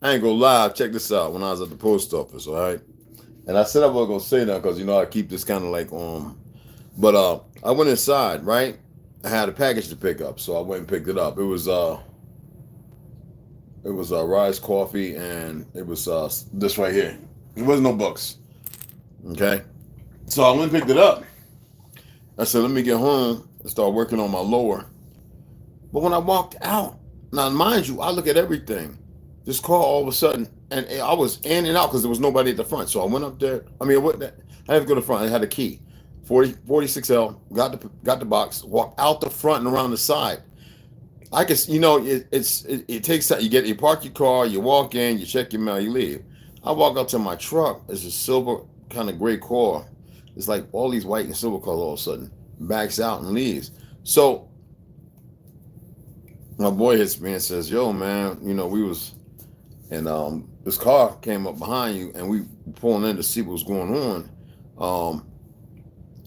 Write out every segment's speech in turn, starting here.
I ain't gonna lie. Check this out. When I was at the post office, all right, and I said I wasn't gonna say that because I keep this kind of like but I went inside, right? I had a package to pick up, so I went and picked it up. It was rice, coffee, and it was this right here. There was no books. Okay, so I went and picked it up. I said, let me get home and start working on my lower. But when I walked out, now mind you, I look at everything. This car all of a sudden, and I was in and out because there was nobody at the front. So I went up there. I mean, I had to go to the front. I had a key. 46L, got the box, walked out the front and around the side. I guess it takes time. You park your car, you walk in, you check your mail, you leave. I walk up to my truck. It's a silver kind of gray car. It's like all these white and silver cars all of a sudden backs out and leaves. So my boy hits me and says, "Yo, man, we was and this car came up behind you, and we pulling in to see what was going on.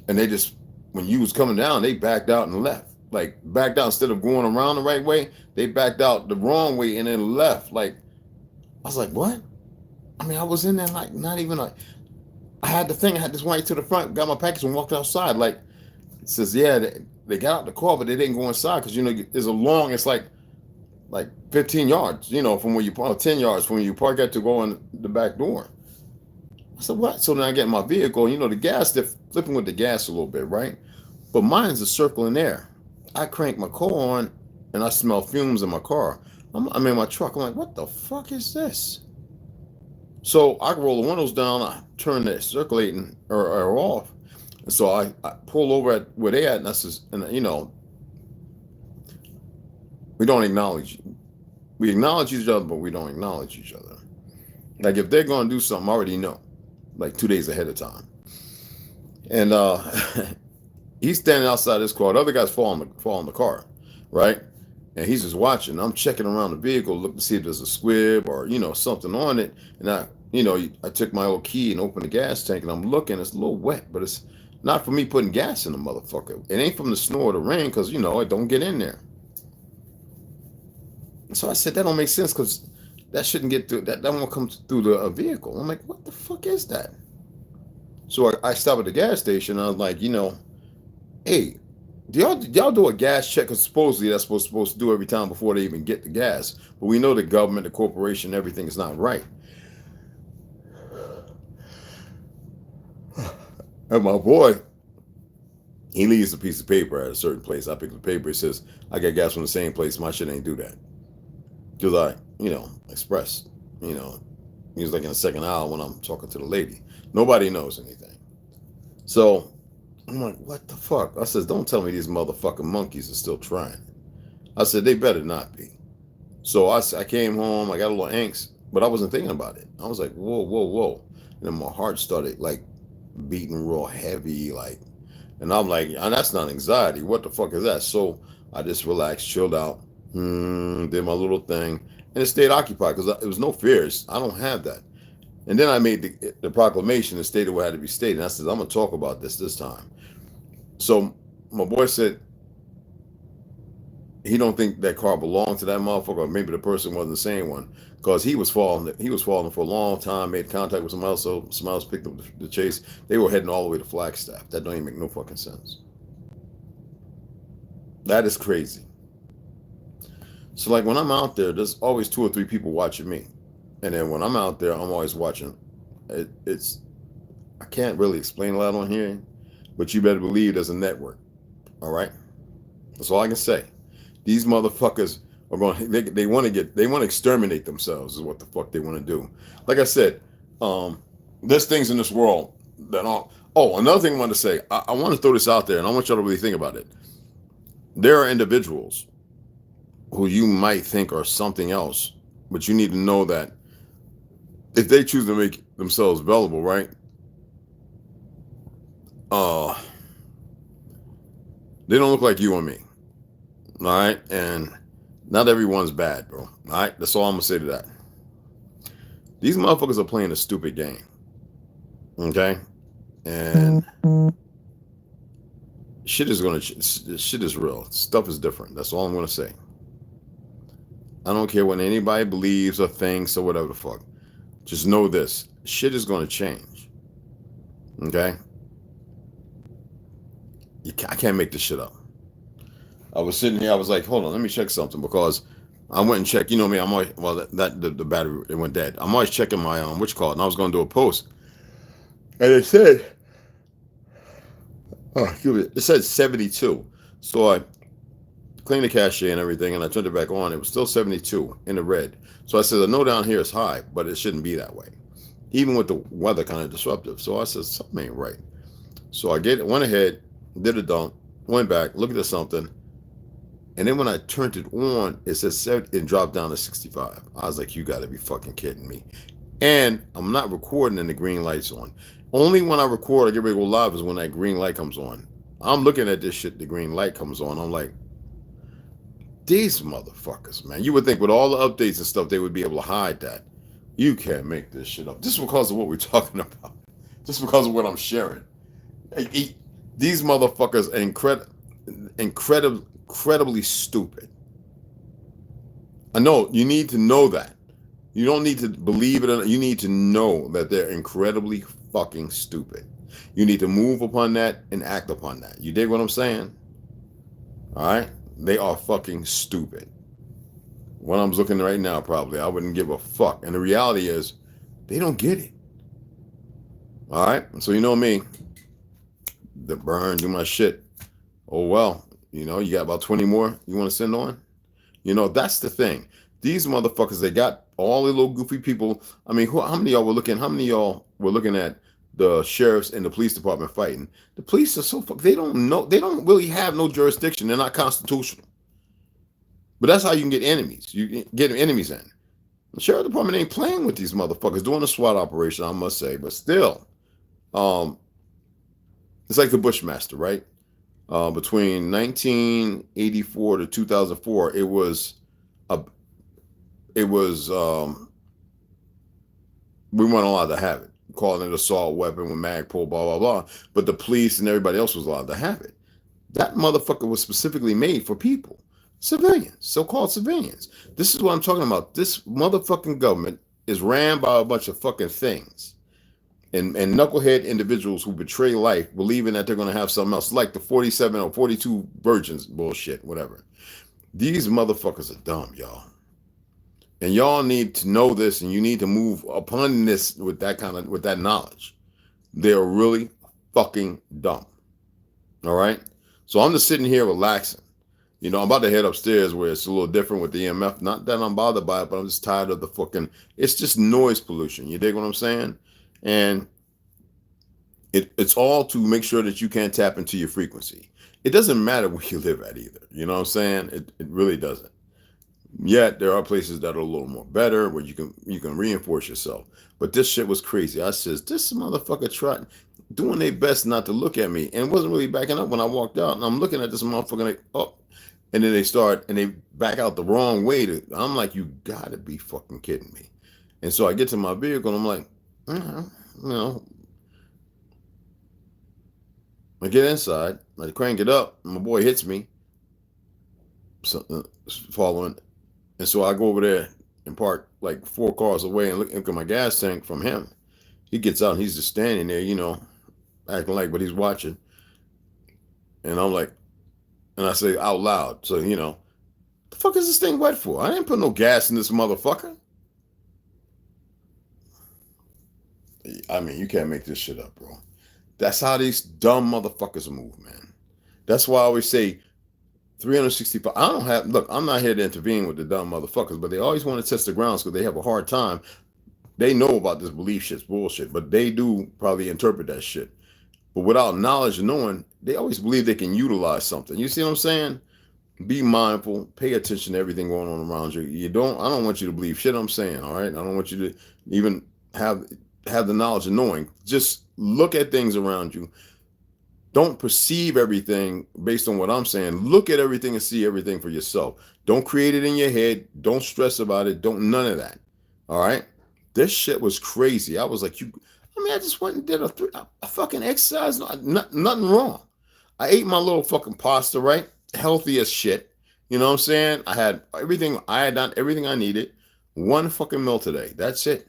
And they just when you was coming down, they backed out and left." Like backed out instead of going around the right way, they backed out the wrong way and then left. Like I was like, what? I mean, I was in there like not even like I had the thing. I had this way to the front, got my package and walked outside. Like it says, yeah, they got out the car, but they didn't go inside because it's it's like 15 yards, from where you park, 10 yards from where you park at to go in the back door. I said, what? So then I get in my vehicle. The gas, they're flipping with the gas a little bit, right? But mine's a circle in there. I crank my car on and I smell fumes in my car. I'm in my truck. I'm like, what the fuck is this? So I roll the windows down. I turn the circulating or off. And so I pull over at where they at, and I says, we don't acknowledge. We acknowledge each other, but we don't acknowledge each other. Like if they're gonna do something, I already know, like 2 days ahead of time. And he's standing outside his car. The other guy's fall in the car, right? And he's just watching. I'm checking around the vehicle, look to see if there's a squib or something on it. And I took my old key and opened the gas tank, and I'm looking. It's a little wet, but it's not for me putting gas in the motherfucker. It ain't from the snow or the rain because it don't get in there. So I said that don't make sense because that shouldn't get through. That won't come through the vehicle. I'm like, what the fuck is that? So I stopped at the gas station. And I was like, hey, do y'all do a gas check? Because supposedly that's supposed to do every time before they even get the gas. But we know the government, the corporation, everything is not right. And my boy, he leaves a piece of paper at a certain place. I pick the paper. It says, I got gas from the same place. My shit ain't do that. Because I, expressed, he was like in the second aisle when I'm talking to the lady. Nobody knows anything. So I'm like, what the fuck? I says, don't tell me these motherfucking monkeys are still trying. I said, they better not be. So I came home, I got a little angst, but I wasn't thinking about it. I was like, whoa, whoa, whoa. And then my heart started like beating real heavy, like, and I'm like, that's not anxiety. What the fuck is that? So I just relaxed, chilled out, did my little thing, and it stayed occupied because it was no fears. I don't have that. And then I made the proclamation and stated what had to be stated. And I said, I'm going to talk about this time. So my boy said he don't think that car belonged to that motherfucker, or maybe the person wasn't the same one, because he was falling for a long time, made contact with somebody else, so somebody else picked up the chase. They were heading all the way to Flagstaff. That don't even make no fucking sense. That is crazy. So like when I'm out there, there's always 2 or 3 people watching me. And then when I'm out there, I'm always watching. I can't really explain a lot on here, but you better believe there's a network. All right? That's all I can say. These motherfuckers are going. They want to exterminate themselves. Is what the fuck they want to do. Like I said, there's things in this world that are. Oh, another thing I want to say. I want to throw this out there, and I want y'all to really think about it. There are individuals who you might think are something else, but you need to know that if they choose to make themselves available, right? They don't look like you or me. All right? And not everyone's bad, bro. All right? That's all I'm going to say to that. These motherfuckers are playing a stupid game. Okay? And shit is real. Stuff is different. That's all I'm going to say. I don't care what anybody believes or thinks or whatever the fuck. Just know this. Shit is going to change. Okay? I can't make this shit up. I was sitting here. I was like, hold on, let me check something because I went and checked. You know me. I'm always the battery it went dead. I'm always checking my which call, and I was going to do a post, and it said, it said 72. So I cleaned the cache and everything, and I turned it back on. It was still 72 in the red. So I said, I know down here is high, but it shouldn't be that way, even with the weather kind of disruptive. So I said, something ain't right. So I went ahead, did a dump, went back, looked at something. And then when I turned it on, it said it dropped down to 65. I was like, you got to be fucking kidding me. And I'm not recording and the green light's on. Only when I record, I get ready to go live is when that green light comes on. I'm looking at this shit, the green light comes on. I'm like, these motherfuckers, man. You would think with all the updates and stuff, they would be able to hide that. You can't make this shit up. Just because of what we're talking about. Just because of what I'm sharing. These motherfuckers are incredibly stupid. I know you need to know that. You don't need to believe it. You need to know that they're incredibly fucking stupid. You need to move upon that and act upon that. You dig what I'm saying? All right? They are fucking stupid. When I'm looking right now, probably, I wouldn't give a fuck. And the reality is, they don't get it. All right? So you know me. The burn, do my shit. Oh, well. You know, you got about 20 more you want to send on? You know, that's the thing. These motherfuckers, they got all the little goofy people. I mean, how many of y'all were looking? How many of y'all were looking at the sheriffs and the police department fighting? The police are so they don't know. They don't really have no jurisdiction. They're not constitutional. But that's how you can get enemies. You get enemies in. The sheriff department ain't playing with these motherfuckers doing a SWAT operation, I must say. But still, it's like the Bushmaster, right? Between 1984 to 2004, it was we weren't allowed to have it, calling it an assault weapon with Magpul, blah blah blah. But the police and everybody else was allowed to have it. That motherfucker was specifically made for people, civilians, so-called civilians. This is what I'm talking about. This motherfucking government is ran by a bunch of fucking things. And knucklehead individuals who betray life, believing that they're going to have something else, like the 47 or 42 virgins bullshit, whatever. These motherfuckers are dumb, y'all. And y'all need to know this, and you need to move upon this with that knowledge. They're really fucking dumb. All right? So I'm just sitting here relaxing. You know, I'm about to head upstairs where it's a little different with the EMF. Not that I'm bothered by it, but I'm just tired of the fucking, it's just noise pollution. You dig what I'm saying? And it's all to make sure that you can't tap into your frequency. It doesn't matter where you live at either. You know what I'm saying? It really doesn't. Yet there are places that are a little more better where you can reinforce yourself. But this shit was crazy. I says, this motherfucker tried doing their best not to look at me, and wasn't really backing up when I walked out. And I'm looking at this motherfucker like, oh, and then they back out the wrong way. I'm like, you gotta be fucking kidding me. And so I get to my vehicle and I'm like, you know, I get inside, I crank it up, and my boy hits me, following, and so I go over there and park like 4 cars away and look at my gas tank from him. He gets out and he's just standing there, you know, acting like, but he's watching. And I'm like, and I say out loud, so, you know, the fuck is this thing wet for? I didn't put no gas in this motherfucker. I mean, you can't make this shit up, bro. That's how these dumb motherfuckers move, man. That's why I always say 365. I'm not here to intervene with the dumb motherfuckers, but they always want to test the grounds because they have a hard time. They know about this belief shit's bullshit, but they do probably interpret that shit. But without knowledge and knowing, they always believe they can utilize something. You see what I'm saying? Be mindful, pay attention to everything going on around you. I don't want you to believe shit I'm saying, all right? I don't want you to even have the knowledge of knowing. Just look at things around you. Don't perceive everything based on what I'm saying. Look at everything and see everything for yourself. Don't create it in your head. Don't stress about it. None of that. All right? This shit was crazy. I was like, I just went and did a fucking exercise. Nothing wrong. I ate my little fucking pasta, right? Healthy as shit. You know what I'm saying? I had everything. I had done everything I needed. One fucking meal today. That's it.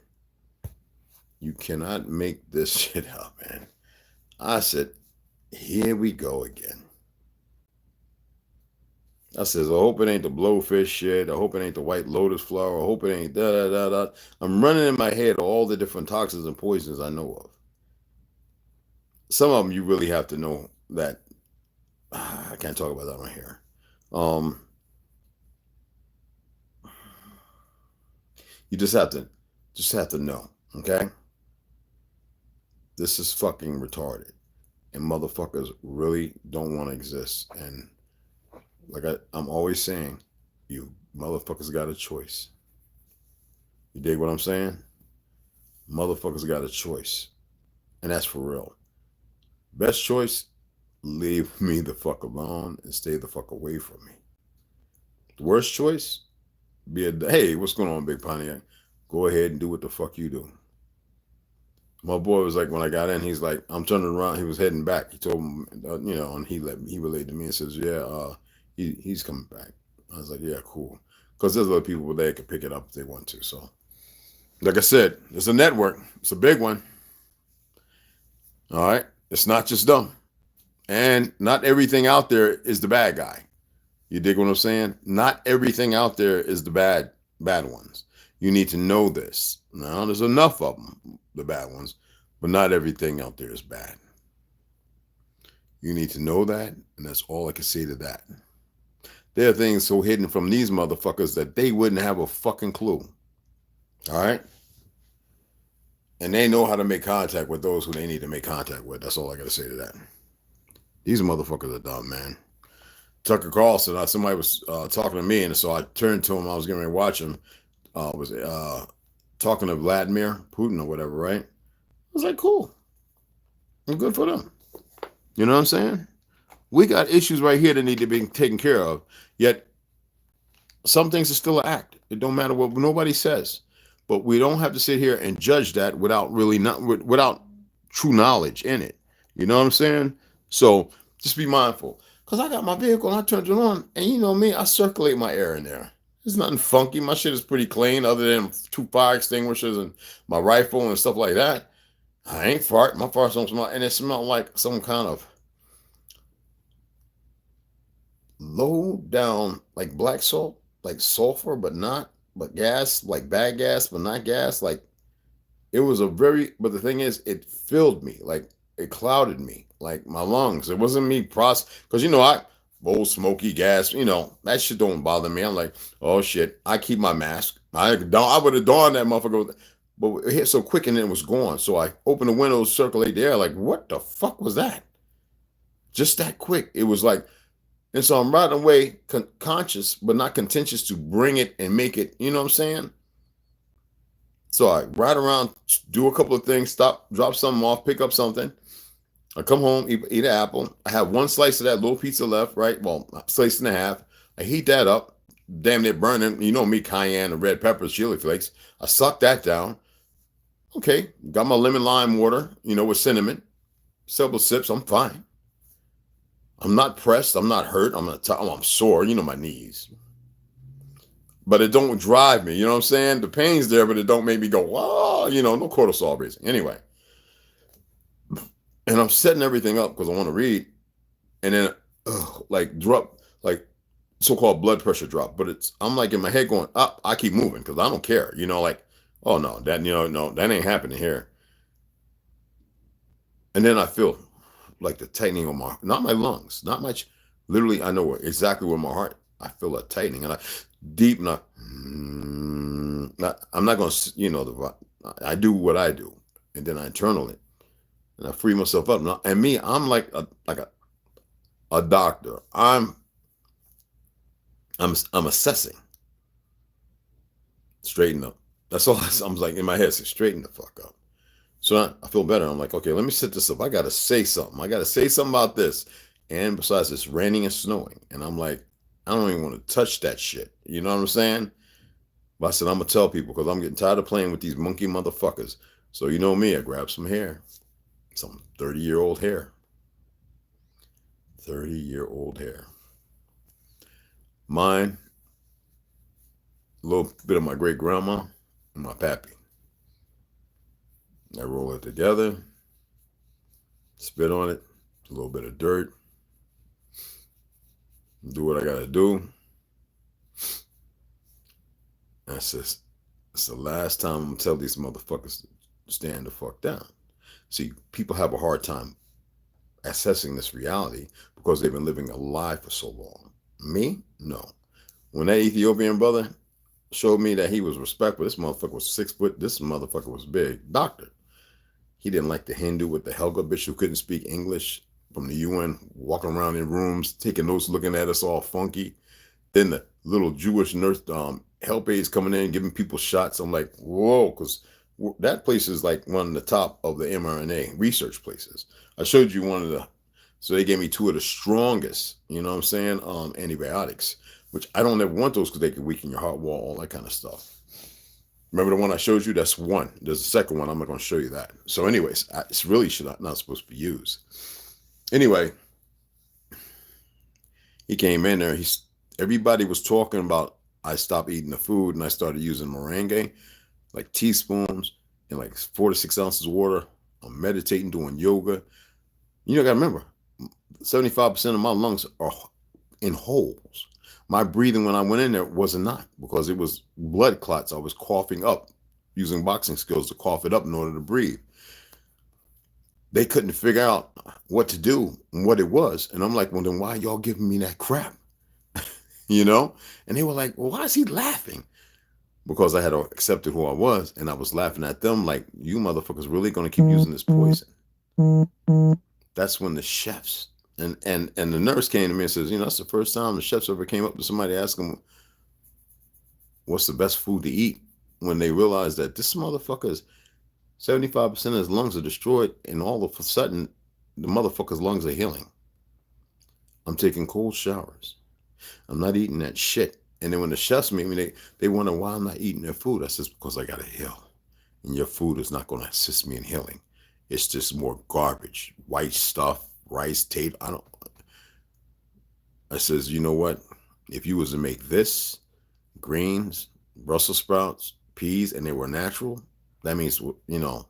You cannot make this shit up, man. I said, here we go again. I says, I hope it ain't the blowfish shit. I hope it ain't the white lotus flower. I hope it ain't da da da da. I'm running in my head all the different toxins and poisons I know of. Some of them you really have to know that. I can't talk about that right here. You just have to know. Okay, this is fucking retarded, and motherfuckers really don't want to exist. And like I'm always saying, you motherfuckers got a choice. You dig what I'm saying? Motherfuckers got a choice, and that's for real. Best choice: leave me the fuck alone and stay the fuck away from me. The worst choice: hey, what's going on, Big Pontiac? Go ahead and do what the fuck you do. My boy was like, when I got in, he's like, I'm turning around. He was heading back. He told him, and he relayed to me and says, yeah, he's coming back. I was like, yeah, cool, because there's other people there that can pick it up if they want to. So, like I said, it's a network. It's a big one. All right, it's not just them, and not everything out there is the bad guy. You dig what I'm saying? Not everything out there is the bad ones. You need to know this. Now, there's enough of them, the bad ones, but not everything out there is bad. You need to know that, and that's all I can say to that. There are things so hidden from these motherfuckers that they wouldn't have a fucking clue. All right? And they know how to make contact with those who they need to make contact with. That's all I got to say to that. These motherfuckers are dumb, man. Tucker Carlson, somebody was talking to me, and so I turned to him. I was getting ready to watch him. Was talking to Vladimir Putin or whatever, right? I was like, cool. I'm good for them. You know what I'm saying? We got issues right here that need to be taken care of. Yet some things are still an act. It don't matter what nobody says. But we don't have to sit here and judge that without without true knowledge in it. You know what I'm saying? So just be mindful. Because I got my vehicle and I turned it on, and you know me, I circulate my air in there. There's nothing funky. My shit is pretty clean other than 2 fire extinguishers and my rifle and stuff like that. I ain't fart. My farts don't smell. And it smelled like some kind of low down, like black salt, like sulfur, but gas, like bad gas, but not gas. Like it was but the thing is, it filled me. Like it clouded me, like my lungs. It wasn't me because I old smoky gas, that shit don't bother me. I'm like, oh shit, I keep my mask. I would have donned that motherfucker, but it hit so quick and then it was gone. So I opened the windows, circulate the air, like, what the fuck was that? Just that quick. It was like, and so I'm right away conscious, but not contentious to bring it and make it, you know what I'm saying? So I ride around, do a couple of things, stop, drop something off, pick up something. I come home, eat an apple. I have one slice of that little pizza left, right? Well, a slice and a half. I heat that up, damn near burning. You know me, cayenne and red peppers, chili flakes. I suck that down. Okay, got my lemon lime water, with cinnamon. Several sips, I'm fine. I'm not pressed. I'm not hurt. I'm sore. My knees. But it don't drive me. You know what I'm saying? The pain's there, but it don't make me go, oh, no cortisol raising. Anyway. And I'm setting everything up because I want to read. And then, drop, so-called blood pressure drop. But I'm like in my head going up. I keep moving because I don't care. Oh, no, no, that ain't happening here. And then I feel like the tightening on not my lungs, not much. Literally, I know exactly where my heart, I feel a tightening. And deep, I'm not going to, I do what I do. And then I internal it. And I free myself up. And me, I'm like a doctor. I'm assessing. Straighten up. That's all I'm like in my head. Say, straighten the fuck up. So I feel better. I'm like, okay, let me set this up. I got to say something. I got to say something about this. And besides, it's raining and snowing. And I'm like, I don't even want to touch that shit. You know what I'm saying? But I said, I'm going to tell people because I'm getting tired of playing with these monkey motherfuckers. So you know me, I grabbed some hair. Some 30-year-old hair. 30-year-old hair. Mine, a little bit of my great grandma, and my pappy. I roll it together, spit on it, a little bit of dirt, do what I gotta do. I says, it's the last time I'm gonna tell these motherfuckers to stand the fuck down. See, people have a hard time assessing this reality because they've been living a lie for so long. Me? No. When that Ethiopian brother showed me that he was respectful, this motherfucker was 6 foot, this motherfucker was big. Doctor. He didn't like the Hindu with the Helga bitch who couldn't speak English from the UN, walking around in rooms, taking notes, looking at us all funky. Then the little Jewish nurse, help aides coming in, giving people shots. I'm like, whoa, because that place is like one of the top of the mRNA research places. I showed you one of the, so they gave me 2 of the strongest, you know what I'm saying, antibiotics, which I don't ever want those because they can weaken your heart wall, all that kind of stuff. Remember the one I showed you? That's one. There's a second one. I'm not going to show you that. So anyways, it's really not supposed to be used. Anyway, he came in there. Everybody was talking about I stopped eating the food and I started using meringue, like teaspoons and like 4 to 6 ounces of water. I'm meditating, doing yoga. You know, I got to remember, 75% of my lungs are in holes. My breathing when I went in there was not because it was blood clots. I was coughing up, using boxing skills to cough it up in order to breathe. They couldn't figure out what to do and what it was. And I'm like, well, then why y'all giving me that crap? You know? And they were like, well, why is he laughing? Because I had accepted who I was and I was laughing at them like, you motherfuckers really going to keep using this poison? That's when the chefs and the nurse came to me and says, you know, that's the first time the chefs ever came up to somebody asking them, what's the best food to eat, when they realized that this motherfucker's 75% of his lungs are destroyed and all of a sudden the motherfucker's lungs are healing. I'm taking cold showers. I'm not eating that shit. And then when the chefs meet me, they wonder why I'm not eating their food. I says, because I got to heal. And your food is not going to assist me in healing. It's just more garbage, white stuff, rice, tape. I says, you know what? If you was to make this, greens, Brussels sprouts, peas, and they were natural, that means, you know,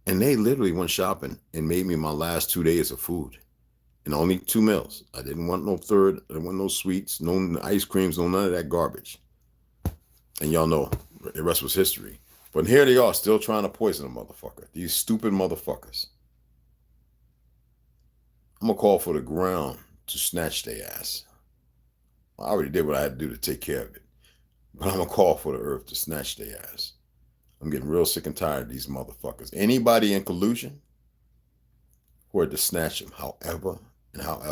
and they literally went shopping and made me my last 2 days of food. And only 2 meals. I didn't want no third. I didn't want no sweets, no ice creams, no none of that garbage. And y'all know the rest was history. But here they are still trying to poison a motherfucker. These stupid motherfuckers. I'm going to call for the ground to snatch their ass. I already did what I had to do to take care of it. But I'm going to call for the earth to snatch their ass. I'm getting real sick and tired of these motherfuckers. Anybody in collusion, we're to snatch them however. I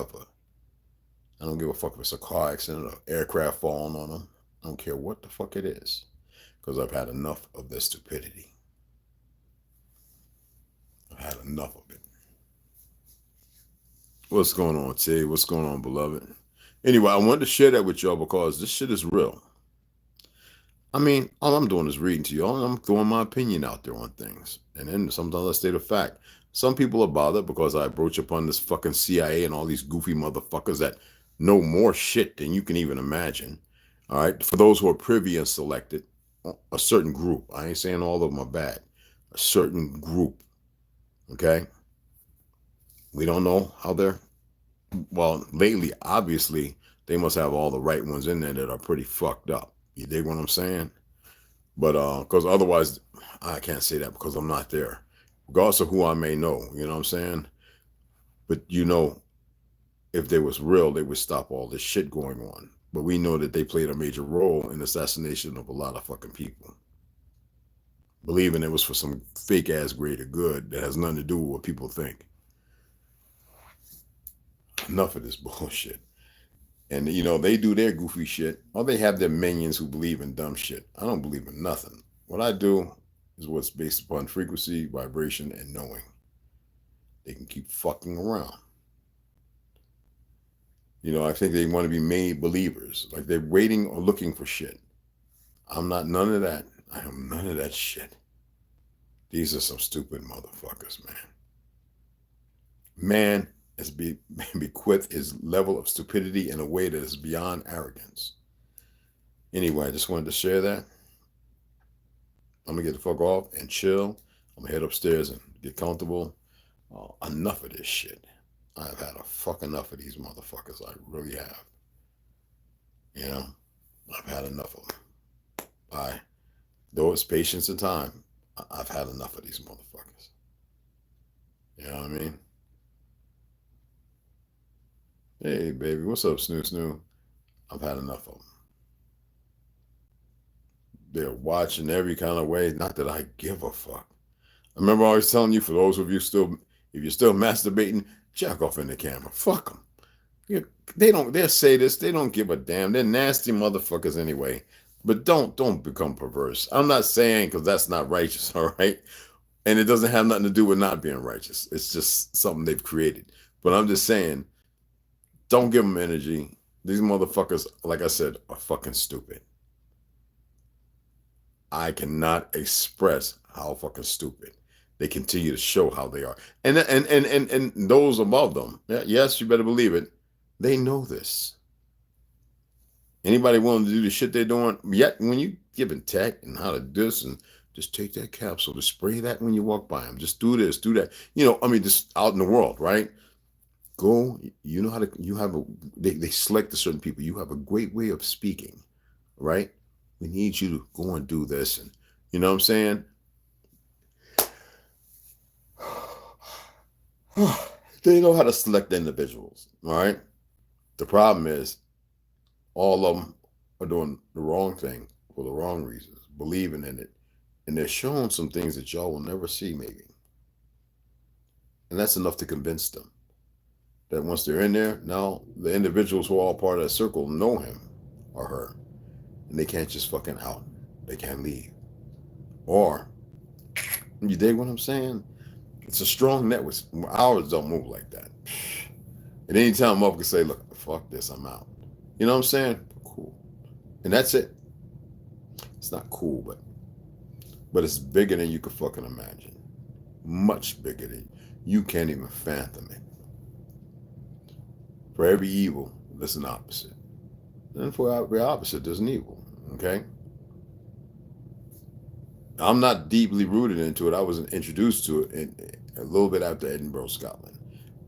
don't give a fuck if it's a car accident or aircraft falling on them. I don't care what the fuck it is. Because I've had enough of this stupidity. I've had enough of it. What's going on, T? What's going on, beloved? Anyway, I wanted to share that with y'all because this shit is real. I mean, all I'm doing is reading to y'all and I'm throwing my opinion out there on things. And then sometimes I state a fact. Some people are bothered because I broach upon this fucking CIA and all these goofy motherfuckers that know more shit than you can even imagine. All right. For those who are privy and selected, a certain group. I ain't saying all of them are bad. A certain group. Okay. We don't know how they're, well, lately, obviously, they must have all the right ones in there that are pretty fucked up. You dig what I'm saying? But because otherwise, I can't say that because I'm not there. Regardless of who I may know, you know what I'm saying? But you know, if they was real, they would stop all this shit going on. But we know that they played a major role in the assassination of a lot of fucking people. Believing it was for some fake ass greater good that has nothing to do with what people think. Enough of this bullshit. And, you know, they do their goofy shit, or they have their minions who believe in dumb shit. I don't believe in nothing. What I do is what's based upon frequency, vibration, and knowing. They can keep fucking around. You know, I think they want to be made believers. Like they're waiting or looking for shit. I'm not none of that. I am none of that shit. These are some stupid motherfuckers, man. Man, is bequeath his level of stupidity in a way that is beyond arrogance. Anyway, I just wanted to share that. I'm gonna get the fuck off and chill. I'm gonna head upstairs and get comfortable. Enough of this shit. I've had a fuck enough of these motherfuckers. I really have. You know, I've had enough of them. Though it's patience and time, I've had enough of these motherfuckers. You know what I mean? Hey, baby, what's up, Snoo Snoo? I've had enough of them. They're watching every kind of way. Not that I give a fuck. I remember always telling you, for those of you still, if you're still masturbating, jack off in the camera. Fuck them. They'll say this. They don't give a damn. They're nasty motherfuckers anyway. But don't become perverse. I'm not saying, because that's not righteous, all right? And it doesn't have nothing to do with not being righteous. It's just something they've created. But I'm just saying, don't give them energy. These motherfuckers, like I said, are fucking stupid. I cannot express how fucking stupid. They continue to show how they are. And those above them, yes, you better believe it, they know this. Anybody willing to do the shit they're doing, yet when you giving tech and how to do this, and just take that capsule, to spray that when you walk by them, just do this, do that. You know, I mean, just out in the world, right? Go, you know how to, you have they select the certain people. You have a great way of speaking, right? We need you to go and do this. And you know what I'm saying? They know how to select individuals, all right? The problem is all of them are doing the wrong thing for the wrong reasons, believing in it. And they're showing some things that y'all will never see, maybe. And that's enough to convince them that once they're in there, now the individuals who are all part of that circle know him or her. And they can't just fucking out. They can't leave. Or, you dig what I'm saying? It's a strong network. Ours don't move like that. And anytime I'm up, can say, look, fuck this, I'm out. You know what I'm saying? Cool. And that's it. It's not cool, but it's bigger than you could fucking imagine. Much bigger than you can't even fathom it. For every evil, there's an opposite. And for every opposite, there's an evil. Okay? I'm not deeply rooted into it. I was introduced to it a little bit after Edinburgh, Scotland.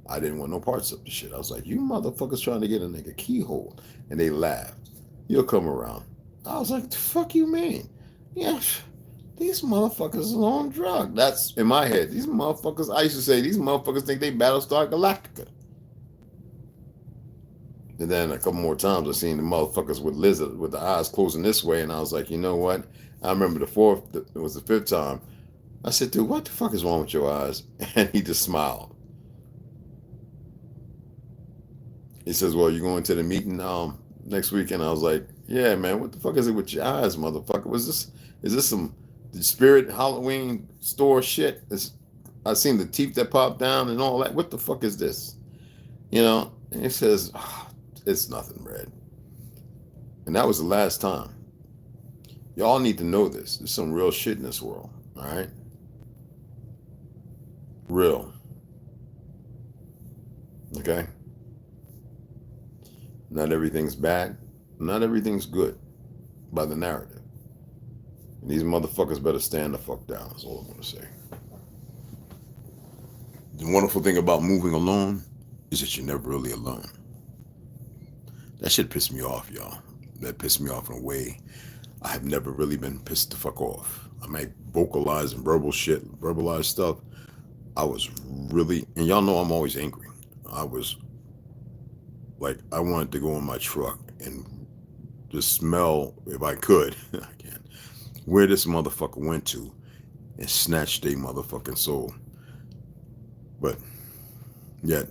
I didn't want no parts of the shit. I was like, you motherfuckers trying to get a nigga keyhole. And they laughed. You'll come around. I was like, the fuck you mean? Yeah, these motherfuckers are on drugs. That's in my head. These motherfuckers, I used to say, these motherfuckers think they Battlestar Galactica. And then a couple more times I seen the motherfuckers with lizard with the eyes closing this way, and I was like, you know what? I remember it was the fifth time. I said, dude, what the fuck is wrong with your eyes? And he just smiled. He says, well, you going to the meeting next weekend? I was like, yeah, man, what the fuck is it with your eyes, motherfucker? Is this some spirit Halloween store shit? I seen the teeth that popped down and all that. What the fuck is this? You know? And he says, oh, it's nothing, Red. And that was the last time. Y'all need to know this. There's some real shit in this world, all right? Real. Okay? Not everything's bad. Not everything's good by the narrative. And these motherfuckers better stand the fuck down. That's all I'm going to say. The wonderful thing about moving alone is that you're never really alone. That shit pissed me off, y'all. That pissed me off in a way I have never really been pissed the fuck off. I might vocalize and verbalize stuff. I was really, and y'all know I'm always angry. I was like, I wanted to go in my truck and just smell, if I could, I can't, where this motherfucker went to and snatched a motherfucking soul. But yet,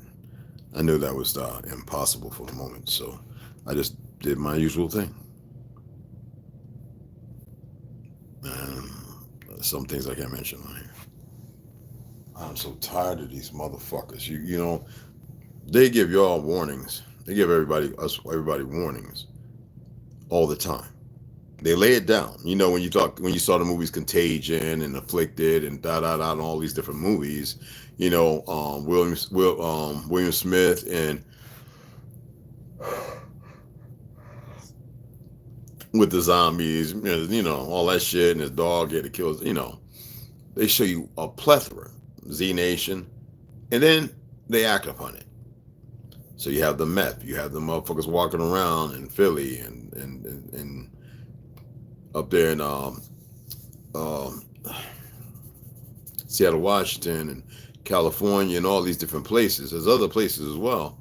I knew that was impossible for the moment. So I just did my usual thing. And some things I can't mention on here. I'm so tired of these motherfuckers. You know, they give y'all warnings. They give everybody warnings all the time. They lay it down. You know, when you saw the movies Contagion and Afflicted and and all these different movies, you know, William Smith and with the zombies, you know, all that shit, and his dog get it kills, you know. They show you a plethora, Z Nation, and then they act upon it. So you have the meth, you have the motherfuckers walking around in Philly and up there in um, Seattle, Washington, and California, and all these different places. There's other places as well,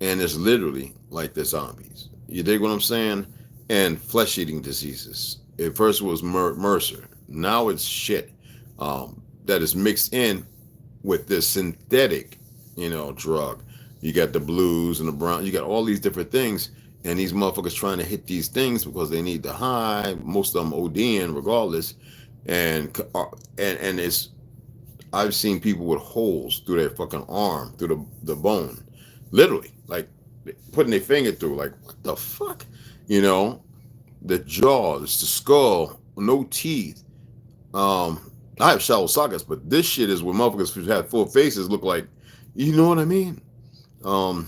and it's literally like the zombies. You dig what I'm saying? And flesh-eating diseases. At first it was Mercer. Now it's shit that is mixed in with this synthetic, you know, drug. You got the blues and the brown. You got all these different things, and these motherfuckers trying to hit these things because they need the high. Most of them ODing regardless, and it's. I've seen people with holes through their fucking arm, through the bone, literally, like putting their finger through. Like, what the fuck, you know? The jaws, the skull, no teeth. I have shallow sockets, but this shit is where motherfuckers who have full faces look like, you know what I mean? Um,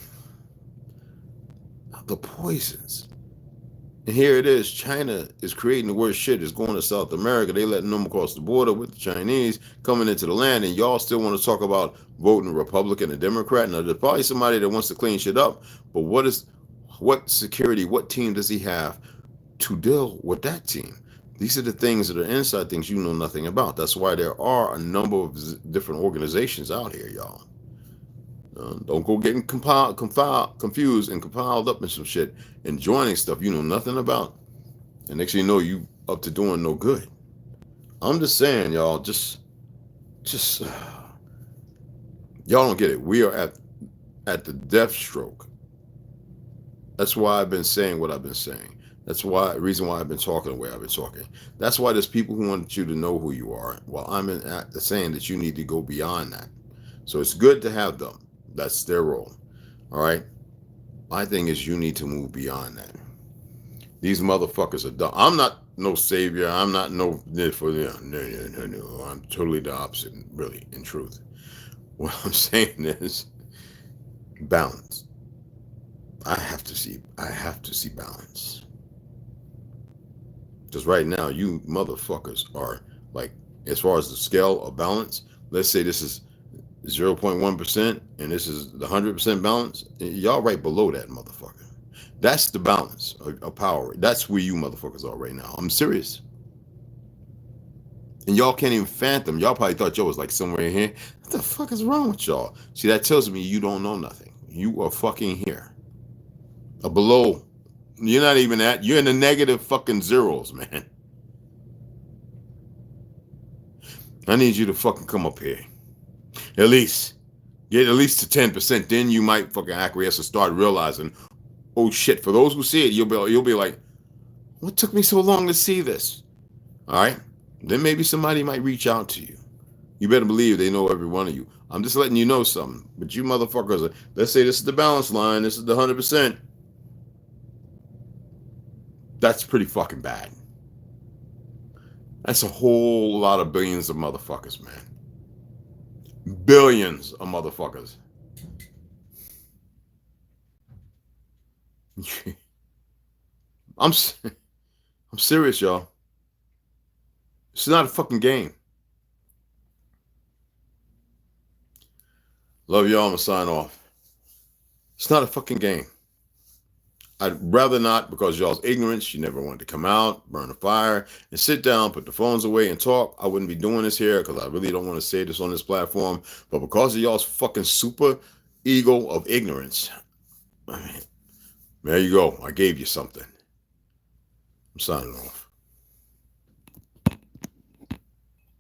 the poisons. And here it is. China is creating the worst shit. It's going to South America. They letting them across the border with the Chinese coming into the land, and y'all still want to talk about voting Republican and Democrat. Now, there's probably somebody that wants to clean shit up, but what security, what team does he have to deal with that team? These are the things that are inside things you know nothing about. That's why there are a number of different organizations out here, y'all. Don't go getting confused and compiled up in some shit and joining stuff you know nothing about. And next thing you know, you up to doing no good. I'm just saying, y'all, just y'all don't get it. We are at the death stroke. That's why I've been saying what I've been saying. That's why reason why I've been talking the way I've been talking. That's why there's people who want you to know who you are. Well, I'm saying that you need to go beyond that. So it's good to have them. That's their role. All right. My thing is you need to move beyond that. These motherfuckers are dumb. I'm not no savior. I'm not no for no. I'm totally the opposite, really, in truth. What I'm saying is balance. I have to see balance. Because right now, you motherfuckers are like, as far as the scale of balance, let's say this is 0.1% and this is the 100% balance. Y'all right below that motherfucker. That's the balance of power. That's where you motherfuckers are right now. I'm serious. And y'all can't even fathom. Y'all probably thought y'all was like somewhere in here. What the fuck is wrong with y'all? See, that tells me you don't know nothing. You are fucking here. Below. You're not even at. You're in the negative fucking zeros, man. I need you to fucking come up here. At least. Get at least to 10%. Then you might fucking acquiesce and start realizing, oh shit. For those who see it, you'll be like, what took me so long to see this? All right. Then maybe somebody might reach out to you. You better believe they know every one of you. I'm just letting you know something. But you motherfuckers, let's say this is the balance line. This is the 100%. That's pretty fucking bad. That's a whole lot of billions of motherfuckers, man. Billions of motherfuckers. I'm serious, y'all. It's not a fucking game. Love y'all. I'm gonna sign off. It's not a fucking game. I'd rather not, because y'all's ignorance. You never wanted to come out, burn a fire, and sit down, put the phones away, and talk. I wouldn't be doing this here because I really don't want to say this on this platform. But because of y'all's fucking super ego of ignorance, I mean, there you go. I gave you something. I'm signing off.